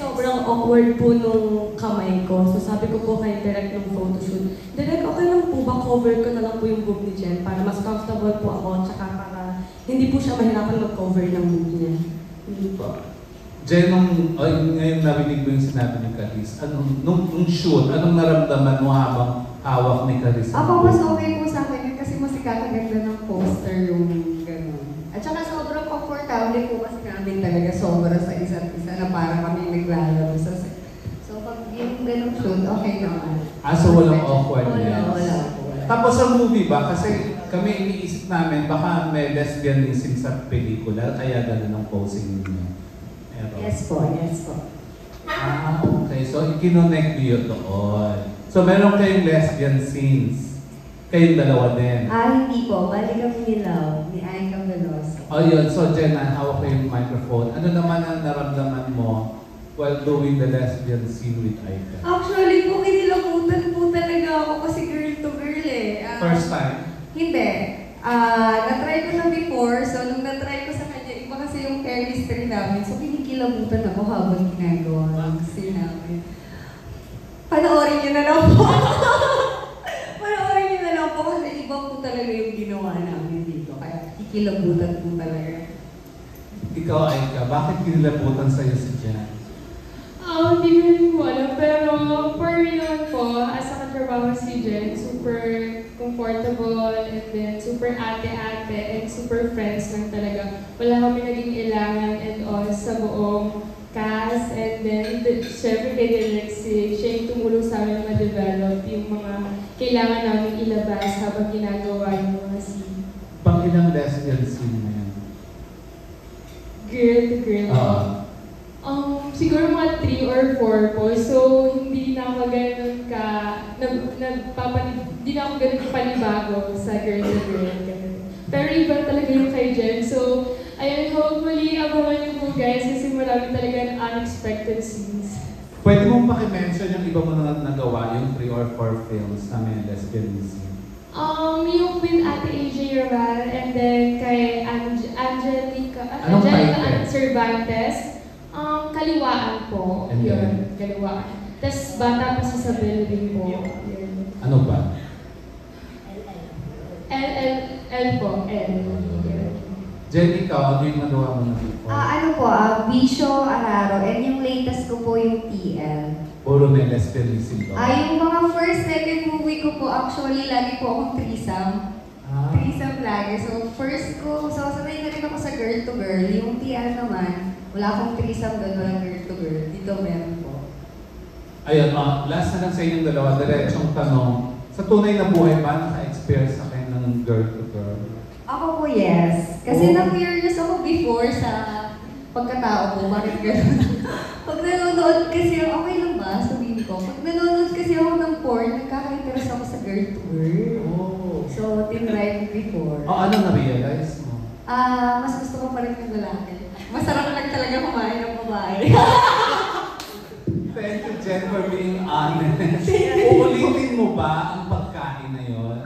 sobrang awkward po nung kamay ko. So sabi ko po kay Direk nung photoshoot, Direk, okay lang po ba cover ko na lang po yung boob ni Jen para mas comfortable po ako, tsaka para hindi po siya mahirapan mag-cover ng boob niya. Hindi po. Jen, ngayon narinig mo yung sinabi ni Caris, nung shoot, anong naramdaman mo habang hawak ni Caris? Ako mas okay po sa akin kasi mas ikakaganda ng poster yung gano'n. At saka sobrang comfortable po kasi namin talaga sobra sa isa't isa na parang kami naglalaro sa set. So pag yung gano'ng shoot, okay naman. So walang awkwardness? Wala. Tapos sa movie ba? Kasi kami iniisip namin baka may lesbianism sa pelikula, kaya gano'n ang posing niyo. Yes po. Okay. So, ikinonect niyo doon. So, meron kayong lesbian scenes. Kayong dalawa din. Hindi po. Bali kami nilaw. Ni Aika Veloso. Yun. So, Jenna, hawak ko yung microphone. Ano naman ang naramdaman mo while doing the lesbian scene with Aika? Actually po, kinilabutan po talaga ako kasi girl to girl eh. First time? Hindi. Na-try ko na before. So, nung na-try ko sa kanya, iba kasi yung chemistry namin. So, kinikilabutan ako habang ginagawa ang scene namin. Panoorin niyo na lang po. Panoorin niyo na lang po kasi iba po talaga yung ginawa namin dito. Kaya kikilabutan po talaga. Ikaw, Aika, bakit kinilabutan sa'yo si Jen? Hindi ko rin po alam, pero for me naman po, as a katrabaho si Jen, super comfortable, and then super ate-ate, and super friends lang talaga. Wala kami naging ilangan and all sa buong cast, and then syempre kay Direk siya yung tumulong sa amin na ma-develop yung mga kailangan namin ilabas habang ginagawa yung mga scene. Pang ilang lesbian scene na yan? Girl to girl. Siguro mga 3 or 4 po. So, hindi na ako ganun hindi na ako ganun panibago sa girl to girl. Pero iba talaga yung kay Jen. So, ayun, hopefully, abangan niyo po guys kasi marami talaga unexpected scenes. Pwede mong pakimension yung iba mo na nagawa, yung 3 or 4 films na may lesbianism? Yung with Ate AJ Raval and then kay Angelica Cervantes. Kaliwaan po. And yun, kaliwaan. Tapos bata pa si Isabel din po. Yun. Ano ba? L po. L. Jen, ikaw, ano yung nagawa mo na before? Ano po, Bisyo Araro. And yung latest ko po yung TL. Puro may lesbianism ba? Yung mga first, second movie ko po, actually, lagi po akong threesome. Threesome lagi. So, first ko, so sanay na rin ako sa girl to girl. Yung TL naman, wala akong threesome doon, walang girl to girl. Dito meron po. Ayun, last na lang sa inyong dalawa, diretsong tanong. Sa tunay na buhay ba, naka-experience na kayo ng girl to girl? Ako po, yes. Kasi na-curious ako before sa pagkatao ko, bakit gano'n? Pag nanonood kasi, okay lang ba? Sabihin ko, pag nanonood kasi ako ng porn, nagkaka-interest ako sa girl to girl. So, tinry ko before. Ano na-realize mo? Mas gusto ko pa rin yung lalaki. Masarap lang talaga kumain ng babae. Thank you, Jen, for being honest. Uulitin mo ba ang pagkain na yun?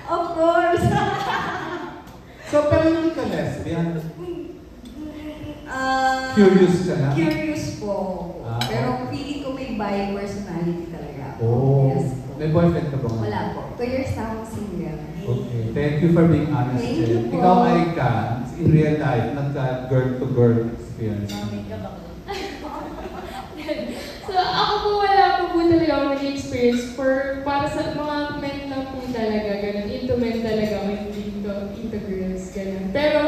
Of course! So, pero hindi ka lesbian? Curious ka na? Curious po. Pero feeling ko may bi personality talaga ako. Yes po. May boyfriend ka ba? Wala po. 2 years na akong single. Okay. Thank you for being honest, Thank Jen. you po. Ikaw ay ka, in real life, nagka-girl-to-girl experience. So, ako po wala po talaga ako nag-experience para sa mga men lang po talaga, ganun. Into men talaga ako, hindi into girls, ganun. Pero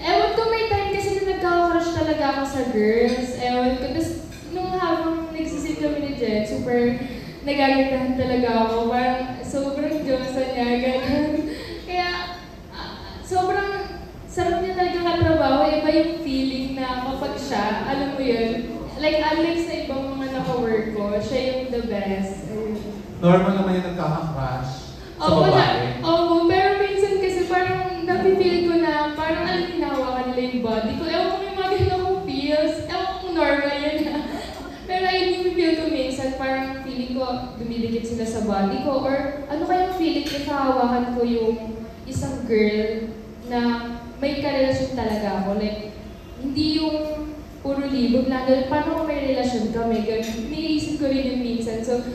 ewan ko may time kasi na nagkaka-crush talaga ako sa girls. Ewan ko, tapos nung habang nagsisit kami ni Jen, super nagagandahan talaga ako. Parang sobrang Diyosa niya, ganun. Kaya, sobrang sarap niya talaga katrabaho. Iba yung feeling na kapag siya, alam mo yun, like unlike sa ibang mga naka-work ko, siya yung the best. Normal naman yung nagkaka-crush sa babae. Oo, pero minsan kasi parang napipil ko na parang alam hinahawakan nila yung body ko. Ewan ko may mga ganun akong feels. Ewan ko kung normal yan na. Pero ayun yung feel ko minsan, parang feeling ko dumidikit sila sa body ko. Or ano kayang feeling if hahawakan ko yung isang girl na may karelasyon talaga ako. Like, hindi yung puro libog lang. Paano kung may relasyon kami? Ganun. Iniisip ko rin yung minsan. So,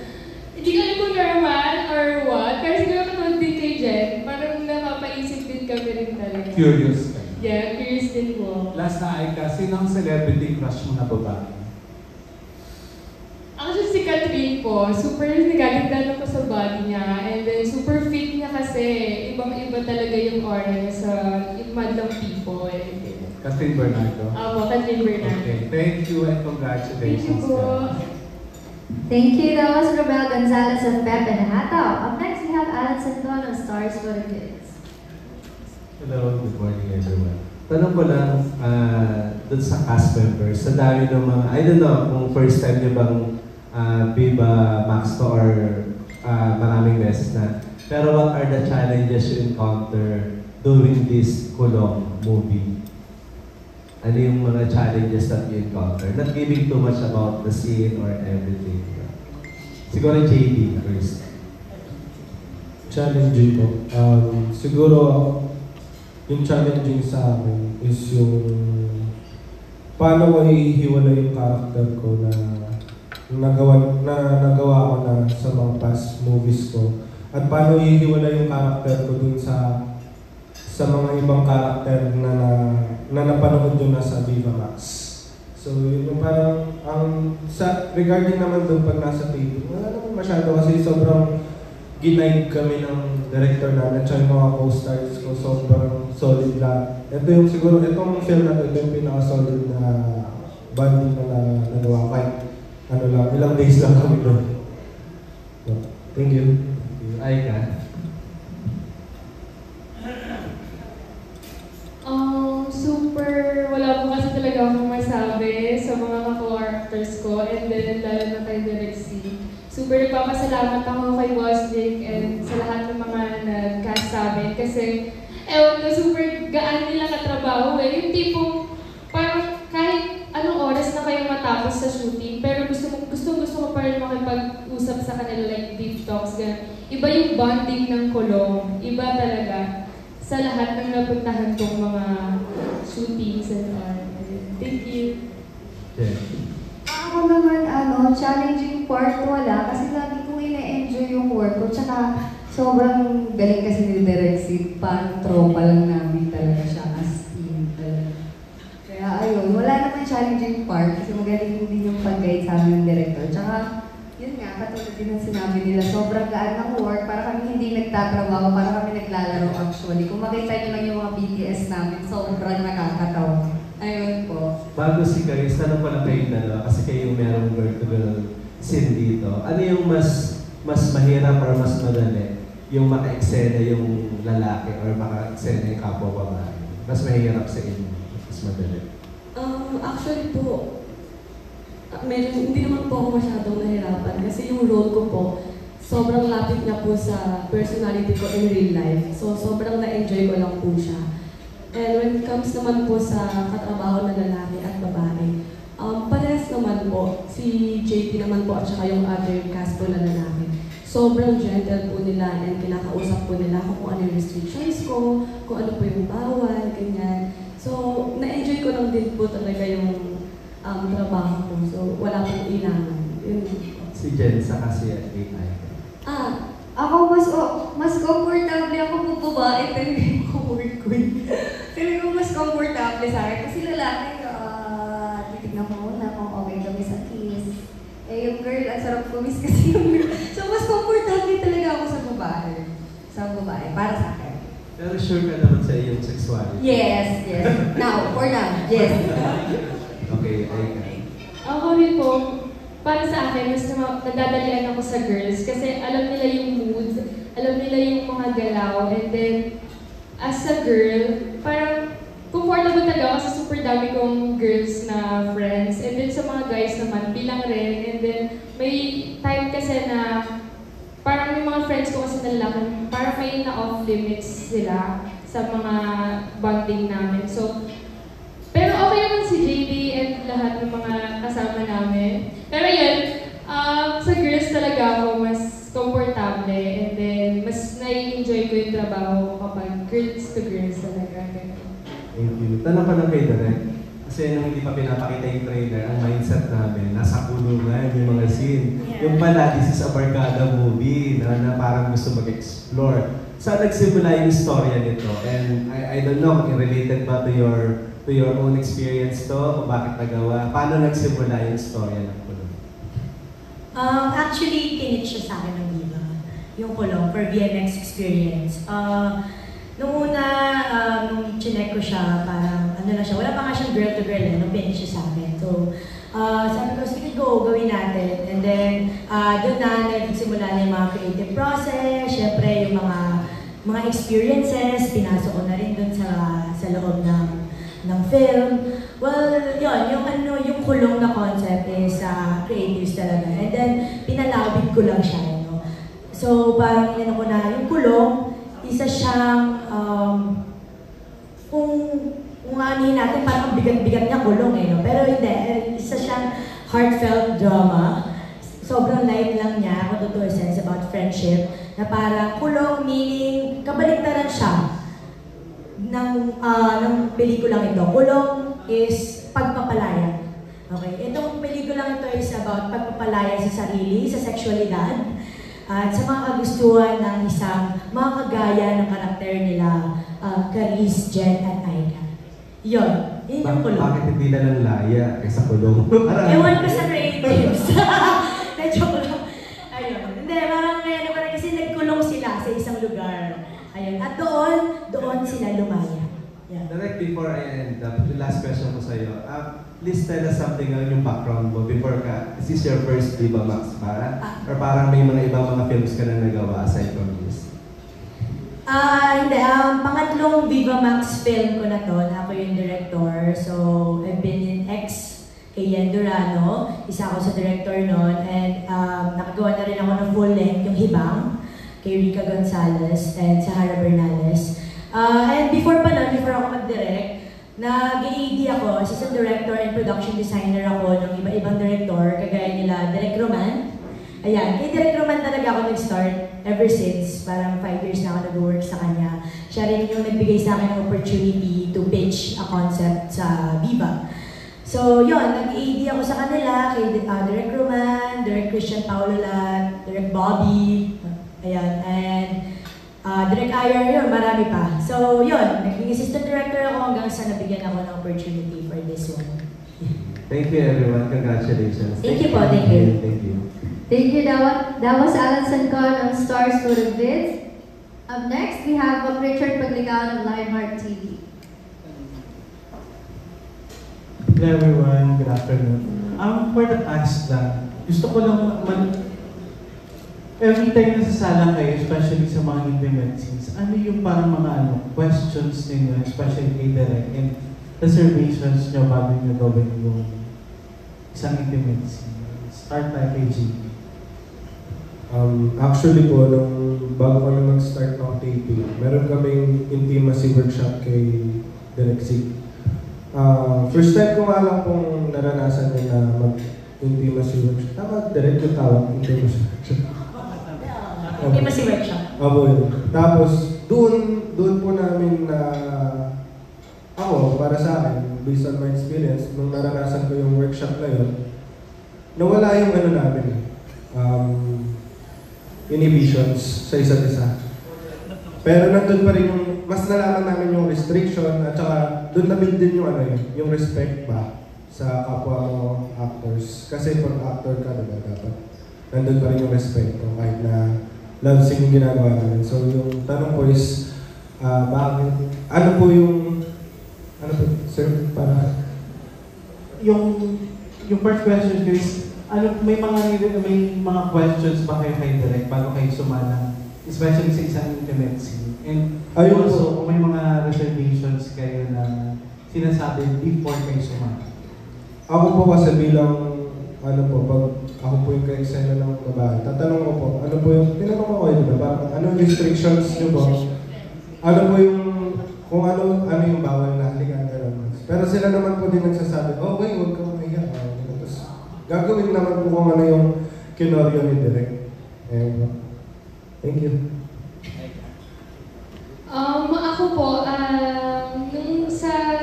hindi ko alam kung normal or what. Pero siguro katulad din kay Jen, parang napapaisip din kami rin talaga. Curious ka. Yeah, curious din po. Last na ay ka, sino ang celebrity crush mo na babae? Actually, si Catherine po, super nagaganda ko sa body niya. And then, super fit niya kasi. Ibang-iba talaga yung aura niya sa madlang people. Catherine Bernardo. Catherine Bernardo. Okay, thank you and congratulations. Thank you po. Thank you. That was Robel Gonzalez of Pepe Nahataw. Up next, we have Alan Santon of Stars for the Kids. Hello, good morning everyone. Tanong ko lang dun sa cast members, sa dami ng mga, I don't know kung first time niyo bang Viva Max to or maraming beses na. Pero what are the challenges you encounter during this Kulong movie? Ano yung mga challenges that you encounter? Not giving too much about the scene or everything. Siguro JD first. Challenging po. Siguro, yung challenging sa akin is yung paano ko ihiwala yung character ko na nagawa ko na sa mga past movies ko. At paano ihiwala yung character ko dun sa mga ibang character na napanood nyo na sa Viva Max. So, yung parang, regarding naman doon pag nasa taping, wala naman masyado kasi sobrang ginaid kami ng director namin at yung mga co-stars ko, sobrang solid lang. Ito yung siguro, itong film na ito yung pinaka-solid na bonding na nagawa kahit ilang days lang kami doon. So, thank you. Ay ka. Super, wala po kasi talaga akong masabi sa mga ka-characters ko and then lalo na kay Direk C. Super nagpapasalamat ako kay Boss Dick and sa lahat ng mga nag-cast sa amin kasi ewan ko, super gaan nila katrabaho Yung tipong parang kahit anong oras na kayo matapos sa shooting pero gusto ko pa rin makipag-usap sa kanila like deep talks, ganun. Iba yung bonding ng Kulong, iba talaga sa lahat ng napuntahan kong mga shootings and all. Thank you. Yeah. Ako naman, challenging part wala kasi lagi kong ina-enjoy yung work ko. Tsaka sobrang galing kasi ni Direk Sid. Parang tropa lang namin talaga siya as team. Kaya ayun, wala naman challenging part kasi magaling din yung pag-guide sa amin ng director. Tsaka yun nga, katulad din ang sinabi nila, sobrang gaan ng work, para kami hindi nagtatrabaho, para kami naglalaro actually. Kung makita nyo lang yung mga BTS namin, sobrang nakakatawa. Ayun po. Bago si Caris, tanong ko lang kayong dalawa kasi kayo yung merong girl-to-girl scene dito. Ano yung mas mahirap or mas madali? Yung maka-eksena yung lalaki or maka-eksena yung kapwa babae? Mas mahirap sa inyo? Mas madali? Actually po, medyo hindi naman po ako masyadong nahirapan kasi yung role ko po, sobrang lapit niya po sa personality ko in real life. So, sobrang na-enjoy ko lang po siya. And when it comes naman po sa katrabaho na lalaki at babae, parehas naman po, si JT naman po at saka yung other cast po na lalaki. Sobrang gentle po nila and kinakausap po nila kung ano yung restrictions ko, kung ano po yung bawal, ganyan. So, na-enjoy ko lang din po talaga yung trabaho ko. So, wala pong ilangan. Yun. Si Jen sa kasi at AI. Ako mas comfortable ako po babae talaga yung work ko. Talaga mas comfortable sa akin. Kasi lalaki, titignan ko muna kung okay kami sa kiss. Yung girl, ang sarap kumis kasi yung girl. So, mas comfortable talaga ako sa babae. Para sa akin. Pero sure ka naman sa iyong sexuality? Yes. Now, for now, yes. Okay, ay ka. Ako rin po, para sa akin, mas nadadalian ako sa girls kasi alam nila yung mood, alam nila yung mga galaw, and then, as a girl, parang comfortable talaga kasi super dami kong girls na friends, and then sa mga guys naman, bilang rin, and then may time kasi na parang may mga friends ko kasi na lalaki, parang may na-off limits sila sa mga bonding namin. So, pero okay naman si JD and lahat ng mga kasama namin. Pero yun, sa girls talaga ako mas komportable and then mas nai-enjoy ko yung trabaho ko kapag girls to girls talaga. Thank you. Tanong ko lang kay Direk. Kasi nung hindi pa pinapakita yung trailer, ang mindset namin, nasa kulungan yung mga scene. Yeah. Yung pala, this is a barkada movie na parang gusto mag-explore. Saan nagsimula yung storya nito? And I don't know kung related ba to your own experience to, kung bakit nagawa. Paano nagsimula yung storya ng kulong? Actually, tinit siya sa akin ng Viva. Yung kulong for VMX experience. Nung una, nung chinek ko siya, parang ano na siya, wala pa nga siyang girl to girl nung pinit siya sa akin. So, sabi ko, sige go, gawin natin. And then, doon na nagsimula na yung mga creative process, syempre yung mga experiences, pinasok ko na rin doon sa loob ng film. Well, yun, yung kulong na concept is creatives talaga. And then, pinalabit ko lang siya. No? So, parang inano ko na, yung kulong, isa siyang, kung anihin natin, parang bigat-bigat niya kulong no? Pero hindi, isa siyang heartfelt drama. Sobrang light lang niya, kung totoo sense about friendship, na parang kulong, meaning, kabaliktaran siya ng pelikulang ito. Kulong is pagpapalaya. Okay? Itong pelikulang ito is about pagpapalaya sa sarili, sa sexualidad, at sa mga kagustuhan ng isang mga kagaya ng karakter nila, Carice, Jen, at Aika. Yun yung kulong. Bakit hindi na lang laya kaysa kulong? Ewan ko sa creatives. Na-joke lang. Ayun. Hindi, parang ano ko rin kasi nagkulong sila sa isang lugar. Ayun. At doon sila lumaya. Yeah. Direct, before I end up, the last question ko sa'yo. Please tell us something on yung background mo before ka. Is this your first Viva Max ba? Or parang may mga ibang mga films ka na nagawa aside from this? Hindi. Pangatlong Viva Max film ko na to. Ako yung director. So, I've been in X kay Yen Durano. Isa ako sa director nun. And nakagawa na rin ako ng full length, yung Hibang, kay Rica Gonzalez and Sahara Bernales. And before pa nun, before ako mag-direct, nag-AD ako, assistant director and production designer ako ng iba-ibang director, kagaya nila Direk Roman. Ayan, kay Direk Roman talaga ako nag-start ever since, parang 5 years na ako nag-work sa kanya. Siya rin yung nagbigay sa akin ng opportunity to pitch a concept sa Viva. So yun, nag-AD ako sa kanila, kay Direk Roman, Direk Christian Paulolat, Direk Bobby, ayan, and Direk Ayer, yun, marami pa. So yun, naging assistant director ako hanggang sa nabigyan ako ng opportunity for this one. Thank you everyone. Congratulations. Thank you po, thank you. Thank you. Thank you, that was Alan Sancon of Stars Photo Vids. Up next, we have Richard Paglicaon of Lionheart TV. Hello everyone, good afternoon. For the cast lang, gusto ko lang every time nasasala kayo, especially sa mga intimate scenes, ano yung parang mga questions ninyo, especially kay Direk, and reservations nyo bago nyo gawin yung isang intimate scene? Start tayo kay JP. Actually po, bago kami mag-start ng taping, meron kaming intimacy workshop kay Direk Sig. First time ko nga lang pong naranasan din na mag-intimacy workshop. Tama, Direk yung tawag, intimacy workshop. Intimacy workshop. Opo yun. Tapos, doon po namin na ako, para sa akin, based on my experience, nung naranasan ko yung workshop na yun, nawala yung namin, inhibitions sa isa't isa. Pero nandun pa rin yung, mas nalaman namin yung restriction at saka doon na-build din yung yung respect ba sa kapwa mo actors. Kasi pag actor ka, diba, dapat nandun pa rin yung respect ko kahit na love scene yung ginagawa namin. So yung tanong ko is, bakit, ano po, sir, para? Yung first question ko is, may mga questions ba kayo kay Direk bago kayo sumala? Especially sa isang intimate scene. And also, kung may mga reservations kayo na sinasabi before kayo sumala. Ako po kasi bilang, pag ako po yung ka-eksena ng babae, tatanong ko po, tinanong ko kayo, diba? Parang, anong restrictions nyo po? Ano po yung, kung ano yung bawal na halikan, gano'n. Pero sila naman po din nagsasabi, okay, huwag ka mahiya. Tapos, gagawin naman po kung ano yung kinoryo ni Direk. Thank you. Ako po, nung sa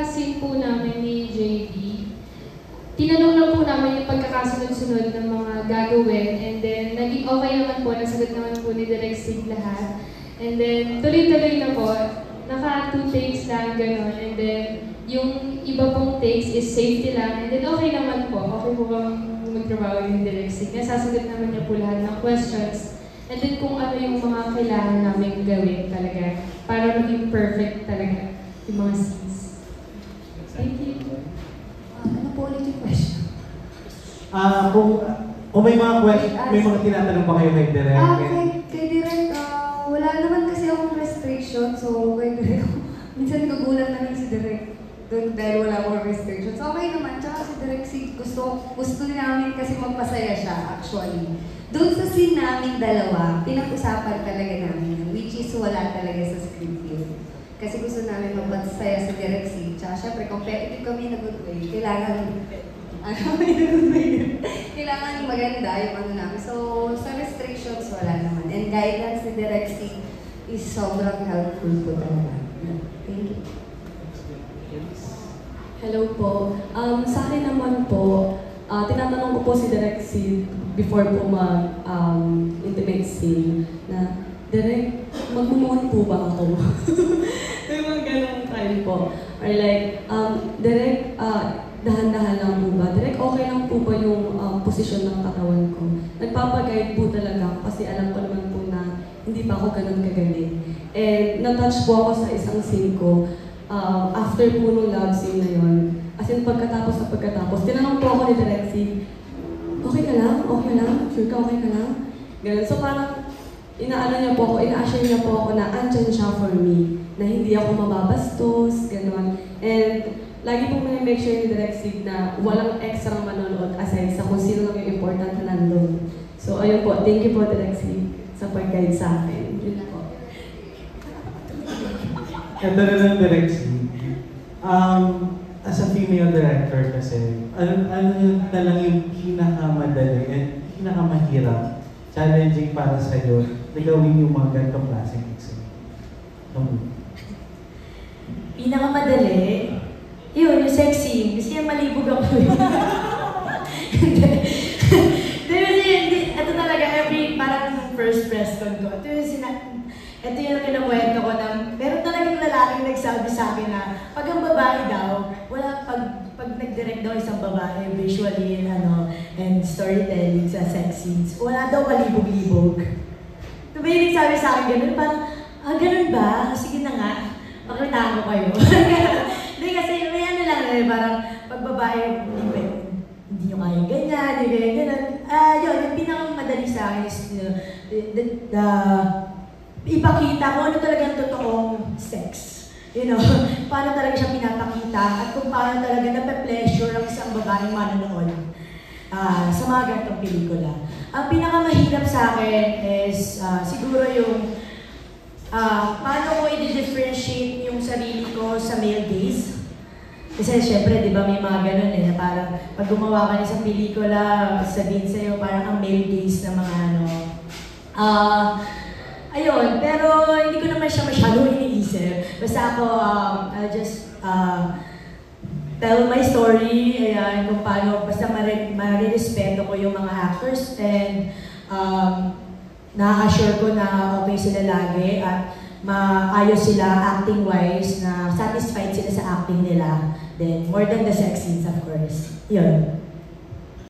tinanong lang po namin yung pagkakasunod-sunod ng mga gagawin, and then naging okay naman po, nasagot naman po ni Direk Sig lahat. And then tuloy-tuloy na po, naka 2 takes lang, gano'n. And then yung iba pong takes is safety lang, and then okay naman po. Okay po bang magtrabaho yung Direk Sig. Nasasagot naman niya po lahat ng questions. And then kung ano yung mga kailangan namin gawin talaga para maging perfect talaga yung mga scenes. Thank you. Ano po ulit yung question? Kung may mga may mga tinatanong pa kayo kay Direk? Kay Direk, wala naman kasi akong restriction, so kay Direk, minsan nagugulat na lang si Direk doon dahil wala akong restrictions. Okay naman, tsaka si Direk, gusto namin kasi magpasaya siya actually. Doon sa scene namin dalawa, pinag-usapan talaga namin, which is wala talaga sa script yun. Kasi gusto namin magpasaya sa Direk Sig, tsaka syempre competitive kami na good way, kailangan maganda yung ano namin. So, sa restrictions, wala naman. And guidance ni Direk Sig is sobrang helpful po talaga. Thank you. Hello po. Sa akin naman po, tinatanong ko po si Direk Sig before po mag-intimate scene na, Direk, magmumuon po ba ako? May mga ganong time po. Or like, Direk, dahan-dahan lang po ba? Direk, okay lang po ba yung posisyon ng katawan ko? Nagpapaguide po talaga kasi alam ko naman po na hindi pa ako ganun kagaling. And na-touch po ako sa isang scene ko. After po nung love scene na yun, as in pagkatapos, tinanong po ako ni Direk Sig, okay ka lang? Okay lang? Sure ka? Okay ka lang? Ganun. So parang, ina-assure niya po ako na andyan siya for me, na hindi ako mababastos, gano'n. And lagi po make sure ni Direk Sig na walang extra manonood aside sa kung sino lang yung important na nandun. So ayun po, thank you po Direk Sig sa pag-guide sa akin. Yun po. Ganda na ng Direk Sig. As a female director kasi, ano na lang yung pinakamadali and pinakamahirap, challenging para sa'yo na gawin yung mga ganitong klaseng exam? Pinakamadali? Yun, yung sexy. Kasi yung malibog ako eh. Ito talaga, parang first press con ko. Ito yung kinukwento ko na meron talagang lalaking nagsabi sa akin na pag ang babae daw, pag nag-direct daw isang babae, visually, and storytelling sa sex scenes, wala daw kalibog-libog. Ito ba yung nagsabi sa akin ganun? Parang, ganun ba? Sige na nga, pakitaan ko kayo. Hindi kasi may lang, parang pag babae, hindi nyo kaya ganyan, hindi kaya ganyan. Yun, yung pinakamadali sa akin is ipakita kung ano talagang totoong sex. Paano talaga siya pinapakita at kung paano talaga nape-pleasure ang isang babaeng manonood sa mga ganitong pelikula. Ang pinakamahirap sa akin is siguro yung paano ko i-differentiate yung sarili ko sa male gaze. Kasi syempre, di ba, may mga ganun na parang pag gumawa ka ng isang pelikula, sabihin sa'yo parang ang male gaze na mga ayun, pero hindi ko naman siya masyadong iniisip. Basta ako, I'll just tell my story, ayan, kung paano, basta marirespeto ko yung mga actors and na-assure ko na okay sila lagi at maayos sila acting-wise, na satisfied sila sa acting nila. Then, more than the sex scenes, of course. Yun.